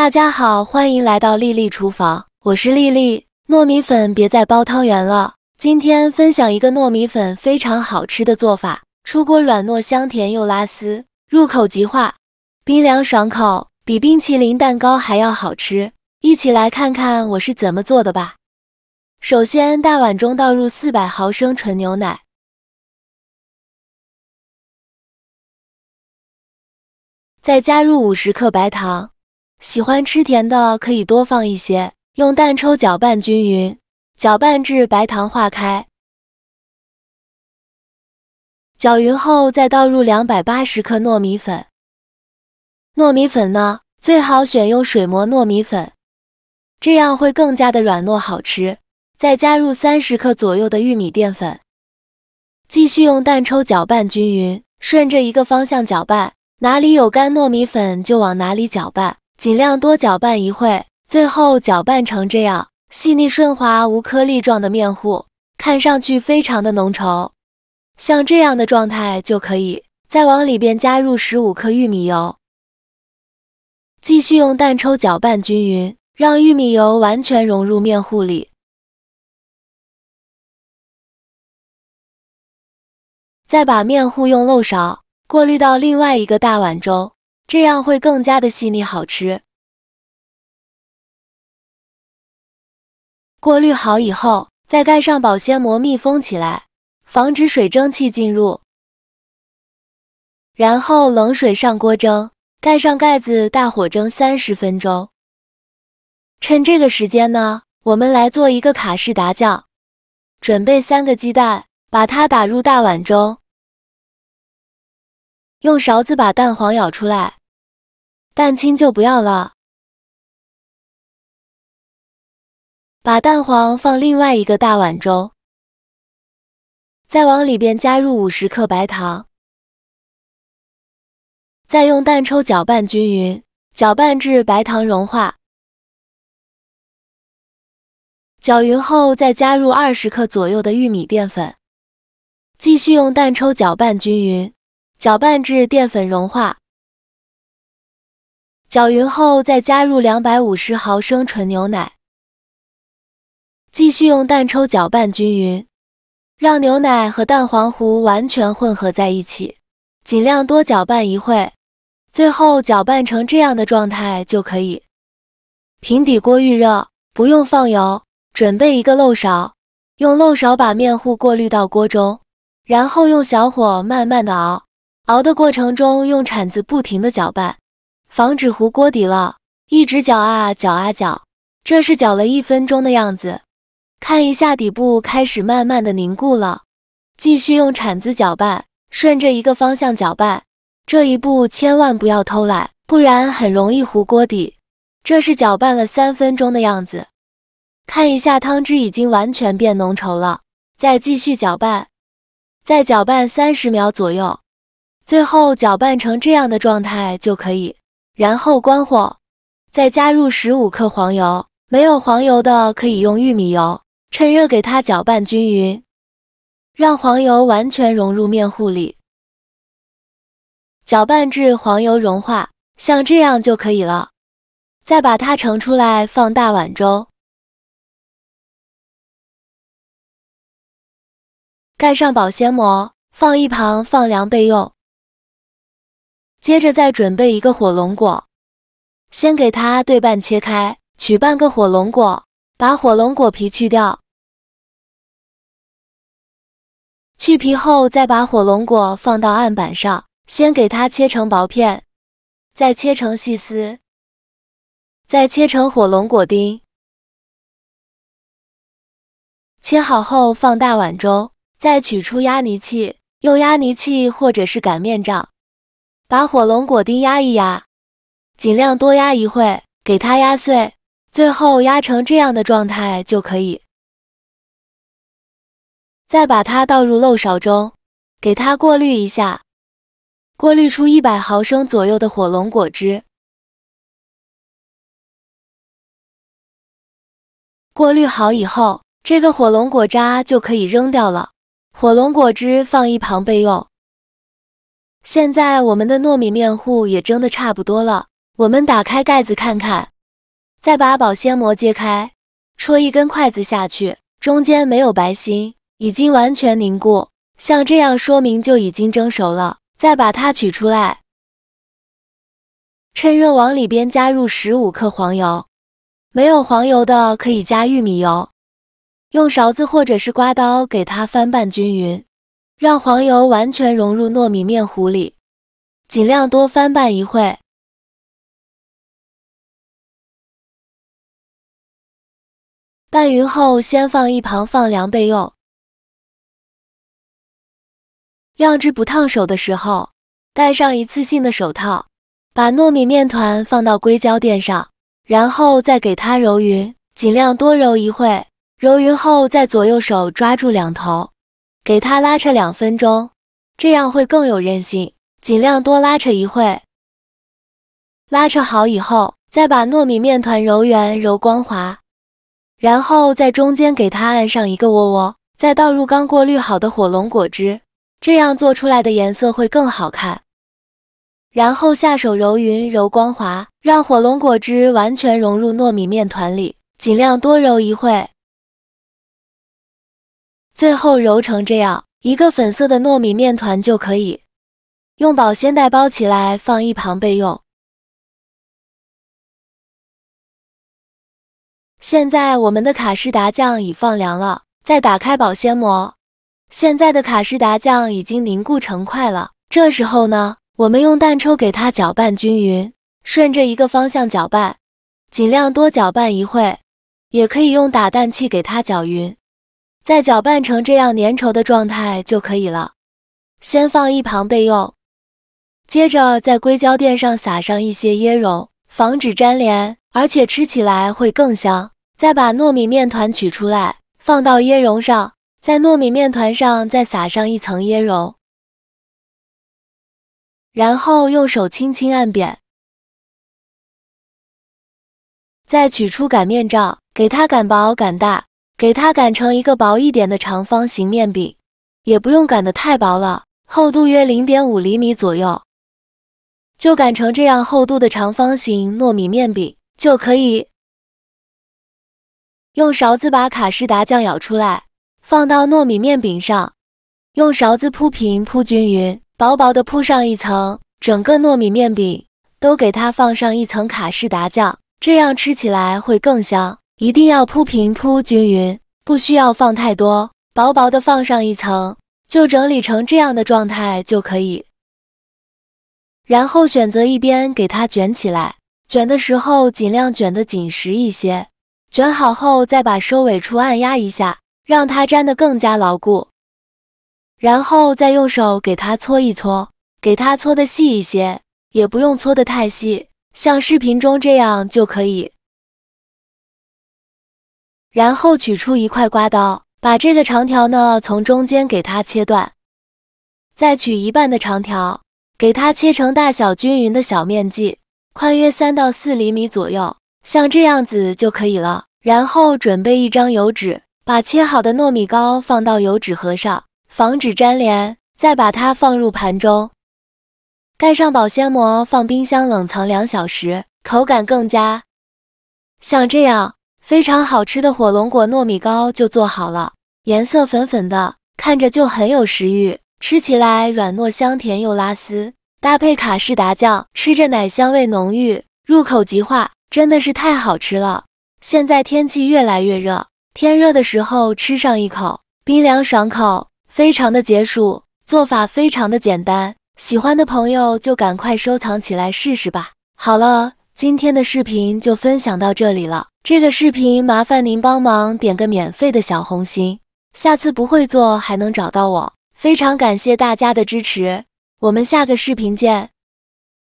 大家好，欢迎来到丽丽厨房，我是丽丽。糯米粉别再煲汤圆了，今天分享一个糯米粉非常好吃的做法，出锅软糯香甜又拉丝，入口即化，冰凉爽口，比冰淇淋蛋糕还要好吃。一起来看看我是怎么做的吧。首先，大碗中倒入400毫升纯牛奶，再加入50克白糖，喜欢吃甜的可以多放一些。用蛋抽搅拌均匀，搅拌至白糖化开。搅匀后再倒入280克糯米粉。糯米粉呢，最好选用水磨糯米粉，这样会更加的软糯好吃。再加入30克左右的玉米淀粉，继续用蛋抽搅拌均匀，顺着一个方向搅拌，哪里有干糯米粉就往哪里搅拌，尽量多搅拌一会。最后搅拌成这样细腻顺滑无颗粒状的面糊，看上去非常的浓稠。像这样的状态就可以。再往里边加入15克玉米油，继续用蛋抽搅拌均匀，让玉米油完全融入面糊里。再把面糊用漏勺过滤到另外一个大碗中，这样会更加的细腻好吃。过滤好以后，再盖上保鲜膜密封起来，防止水蒸气进入。然后冷水上锅蒸，盖上盖子，大火蒸30分钟。趁这个时间呢，我们来做一个卡士达酱。准备3个鸡蛋，把它打入大碗中，用勺子把蛋黄舀出来，蛋清就不要了。把蛋黄放另外一个大碗中，再往里边加入50克白糖，再用蛋抽搅拌均匀，搅拌至白糖融化。搅匀后再加入20克左右的玉米淀粉，继续用蛋抽搅拌均匀，搅拌至淀粉融化。搅匀后再加入250毫升纯牛奶，继续用蛋抽搅拌均匀，让牛奶和蛋黄糊完全混合在一起，尽量多搅拌一会，最后搅拌成这样的状态就可以。平底锅预热，不用放油，准备一个漏勺，用漏勺把面糊过滤到锅中，然后用小火慢慢的熬，熬的过程中用铲子不停的搅拌，防止糊锅底了，一直搅啊搅啊搅，这是搅了1分钟的样子。看一下底部开始慢慢的凝固了，继续用铲子搅拌，顺着一个方向搅拌，这一步千万不要偷懒，不然很容易糊锅底。这是搅拌了3分钟的样子，看一下汤汁已经完全变浓稠了，再继续搅拌，再搅拌30秒左右，最后搅拌成这样的状态就可以，然后关火，再加入15克黄油，没有黄油的可以用玉米油。趁热给它搅拌均匀，让黄油完全融入面糊里，搅拌至黄油融化，像这样就可以了。再把它盛出来放大碗中，盖上保鲜膜，放一旁放凉备用。接着再准备一个火龙果，先给它对半切开，取半个火龙果，把火龙果皮去掉。去皮后，再把火龙果放到案板上，先给它切成薄片，再切成细丝，再切成火龙果丁。切好后放大碗中，再取出压泥器，用压泥器或者是擀面杖，把火龙果丁压一压，尽量多压一会，给它压碎，最后压成这样的状态就可以。再把它倒入漏勺中，给它过滤一下，过滤出100毫升左右的火龙果汁。过滤好以后，这个火龙果渣就可以扔掉了，火龙果汁放一旁备用。现在我们的糯米面糊也蒸得差不多了，我们打开盖子看看，再把保鲜膜揭开，戳一根筷子下去，中间没有白心，已经完全凝固，像这样说明就已经蒸熟了。再把它取出来，趁热往里边加入15克黄油，没有黄油的可以加玉米油，用勺子或者是刮刀给它翻拌均匀，让黄油完全融入糯米面糊里，尽量多翻拌一会。拌匀后先放一旁放凉备用。晾至不烫手的时候，戴上一次性的手套，把糯米面团放到硅胶垫上，然后再给它揉匀，尽量多揉一会。揉匀后再左右手抓住两头，给它拉扯2分钟，这样会更有韧性，尽量多拉扯一会。拉扯好以后，再把糯米面团揉圆揉光滑，然后在中间给它按上一个窝窝，再倒入刚过滤好的火龙果汁，这样做出来的颜色会更好看。然后下手揉匀揉光滑，让火龙果汁完全融入糯米面团里，尽量多揉一会。最后揉成这样一个粉色的糯米面团就可以，用保鲜袋包起来放一旁备用。现在我们的卡士达酱已放凉了，再打开保鲜膜，现在的卡士达酱已经凝固成块了。这时候呢，我们用蛋抽给它搅拌均匀，顺着一个方向搅拌，尽量多搅拌一会，也可以用打蛋器给它搅匀，再搅拌成这样粘稠的状态就可以了。先放一旁备用，接着在硅胶垫上撒上一些椰蓉，防止粘连，而且吃起来会更香。再把糯米面团取出来，放到椰蓉上，在糯米面团上再撒上一层椰蓉，然后用手轻轻按扁，再取出擀面杖，给它擀薄擀大，给它擀成一个薄一点的长方形面饼，也不用擀得太薄了，厚度约 0.5 厘米左右，就擀成这样厚度的长方形糯米面饼就可以。用勺子把卡士达酱舀出来，放到糯米面饼上，用勺子铺平铺均匀，薄薄的铺上一层，整个糯米面饼都给它放上一层卡士达酱，这样吃起来会更香。一定要铺平铺均匀，不需要放太多，薄薄的放上一层，就整理成这样的状态就可以。然后选择一边给它卷起来，卷的时候尽量卷得紧实一些，卷好后再把收尾处按压一下，让它粘得更加牢固，然后再用手给它搓一搓，给它搓得细一些，也不用搓得太细，像视频中这样就可以。然后取出一块刮刀，把这个长条呢从中间给它切断，再取一半的长条，给它切成大小均匀的小面剂，宽约3到4厘米左右，像这样子就可以了。然后准备一张油纸，把切好的糯米糕放到油纸盒上，防止粘连，再把它放入盘中，盖上保鲜膜，放冰箱冷藏2小时，口感更佳。像这样非常好吃的火龙果糯米糕就做好了，颜色粉粉的，看着就很有食欲，吃起来软糯香甜又拉丝，搭配卡士达酱，吃着奶香味浓郁，入口即化，真的是太好吃了。现在天气越来越热，天热的时候吃上一口，冰凉爽口，非常的解暑，做法非常的简单，喜欢的朋友就赶快收藏起来试试吧。好了，今天的视频就分享到这里了，这个视频麻烦您帮忙点个免费的小红心，下次不会做还能找到我，非常感谢大家的支持，我们下个视频见。